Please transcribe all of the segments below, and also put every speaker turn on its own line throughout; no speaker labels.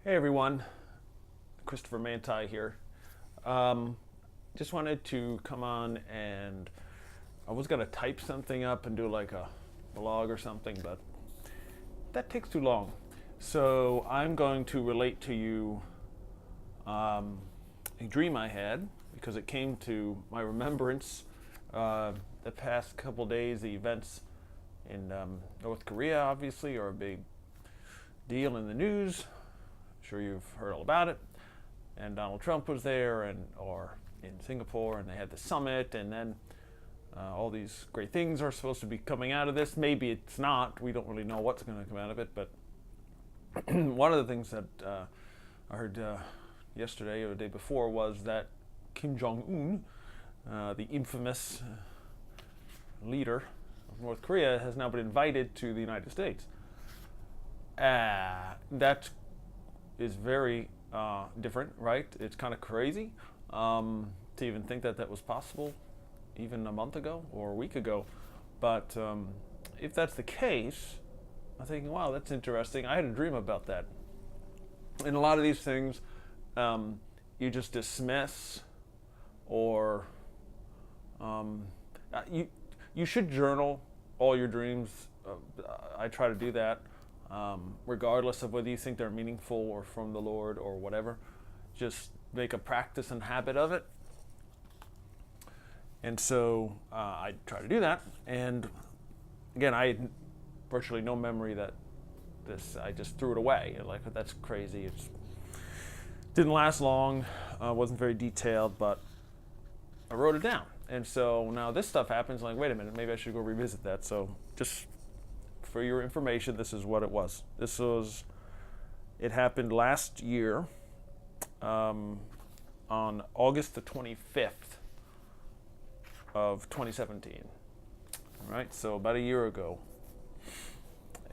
Hey everyone, Christopher Manti here. Just wanted to come on and I was going to type something up and do like a blog or something, but that takes too long. So I'm going to relate to you a dream I had because it came to my remembrance the past couple days. The events in North Korea, obviously, are a big deal in the news. Sure you've heard all about it. And Donald Trump was there, or in Singapore, and they had the summit, and then all these great things are supposed to be coming out of this. Maybe it's not. We don't really know what's going to come out of it. But one of the things that I heard yesterday or the day before was that Jong Un, the infamous leader of North Korea, has now been invited to the United States. That is very different, right? It's kind of crazy to even think that that was possible even a month ago or a week ago. But if that's the case, I'm thinking, wow, that's interesting. I had a dream about that. And a lot of these things you just dismiss, or you should journal all your dreams. I try to do that. Regardless of whether you think they're meaningful or from the Lord or whatever, just make a practice and habit of it. And so I try to do that. And again, I had virtually no memory that I just threw it away. Like, that's crazy. It didn't last long, wasn't very detailed, but I wrote it down. And so now this stuff happens, like, wait a minute, maybe I should go revisit that. So just for your information, this is what it was. It happened last year on August the 25th of 2017. All right, so about a year ago.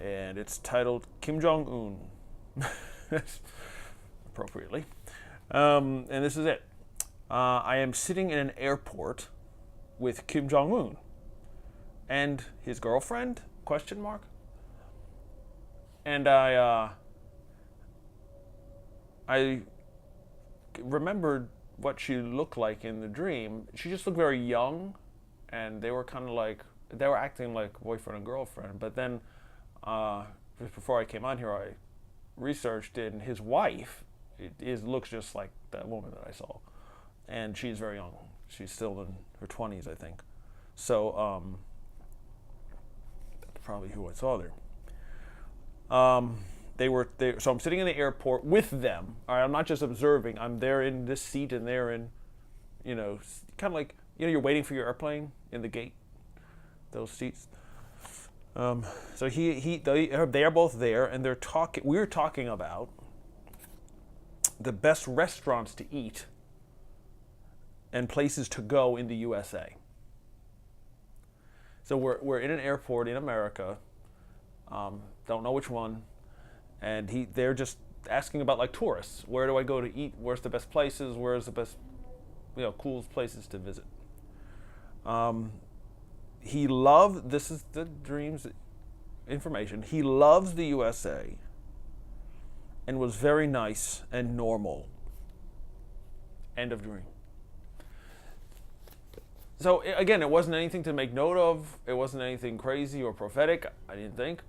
And it's titled Jong Un, appropriately. And this is it. I am sitting in an airport with Jong Un and his girlfriend, ? And I remembered what she looked like in the dream. She just looked very young, and they were acting like boyfriend and girlfriend. But then, just before I came on here, I researched it, and his wife looks just like that woman that I saw, and she's very young. She's still in her 20s, I think. So that's probably who I saw there. So I'm sitting in the airport with them. All right, I'm not just observing. I'm there in this seat, and they're in, kind of like, you're waiting for your airplane in the gate, those seats. So they are both there, and they're talking. We're talking about the best restaurants to eat and places to go in the USA. So we're in an airport in America. Don't know which one, and they're just asking about, like, tourists. Where do I go to eat? Where's the best places? Where's the best, coolest places to visit? This is the dreams information. He loves the USA and was very nice and normal. End of dream. So again, it wasn't anything to make note of. It wasn't anything crazy or prophetic, I didn't think.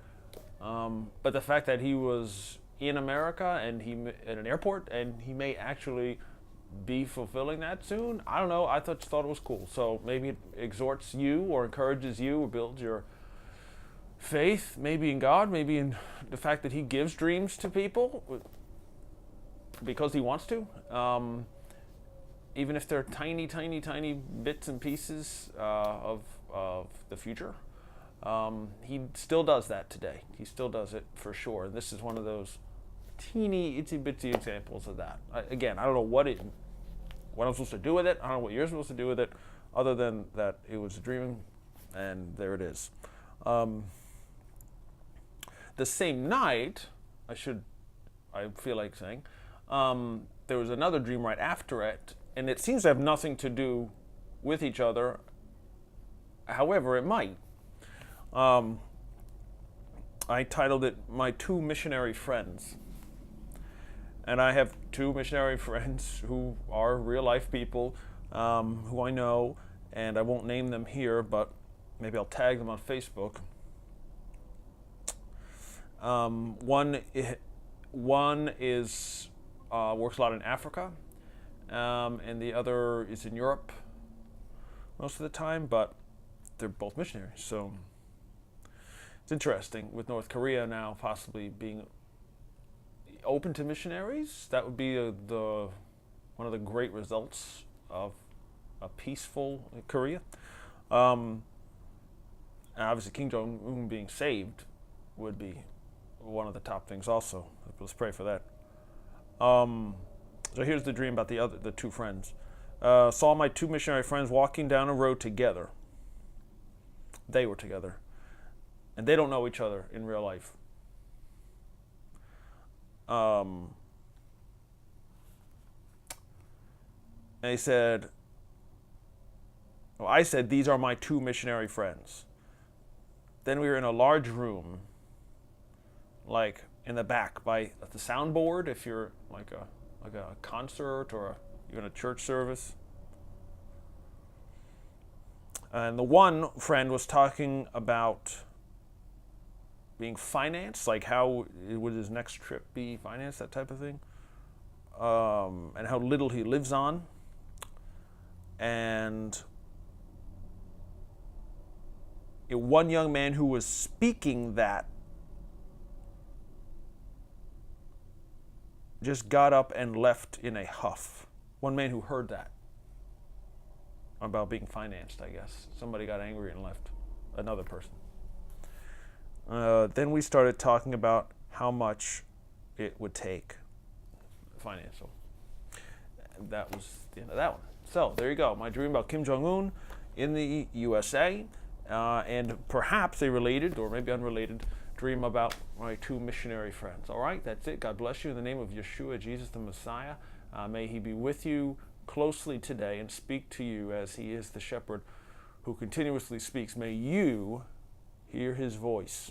But the fact that he was in America and at an airport, and he may actually be fulfilling that soon, I don't know. I thought it was cool. So maybe it exhorts you or encourages you or builds your faith, maybe in God, maybe in the fact that he gives dreams to people because he wants to. Even if they're tiny, tiny, tiny bits and pieces of the future. He still does that today. He still does it for sure. And this is one of those teeny, itsy-bitsy examples of that. I don't know what I'm supposed to do with it. I don't know what you're supposed to do with it, other than that it was a dream, and there it is. The same night, I feel like saying, there was another dream right after it, and it seems to have nothing to do with each other. However, it might. I titled it "My Two Missionary Friends," And I have two missionary friends who are real life people who I know, and I won't name them here, but maybe I'll tag them on Facebook. One is works a lot in Africa, and the other is in Europe most of the time, but they're both missionaries. So it's interesting with North Korea now possibly being open to missionaries. That would be one of the great results of a peaceful Korea. And obviously, Kim Jong Un being saved would be one of the top things. Also, let's pray for that. So here's the dream about the two friends. Saw my two missionary friends walking down a road together. They were together, and they don't know each other in real life. And he said, well, I said, these are my two missionary friends. Then we were in a large room, like in the back by the soundboard, if you're like a concert or you're in a church service. And the one friend was talking about being financed, like how would his next trip be financed, that type of thing, and how little he lives on. And one young man who was speaking that just got up and left in a huff. One man who heard that about being financed, I guess. Somebody got angry and left. Another person. Then we started talking about how much it would take financial. And that was the end of that one. So there you go. My dream about Kim Jong Un in the USA, and perhaps a related or maybe unrelated dream about my two missionary friends. All right, that's it. God bless you in the name of Yeshua, Jesus the Messiah. May he be with you closely today and speak to you as he is the shepherd who continuously speaks. May you hear his voice.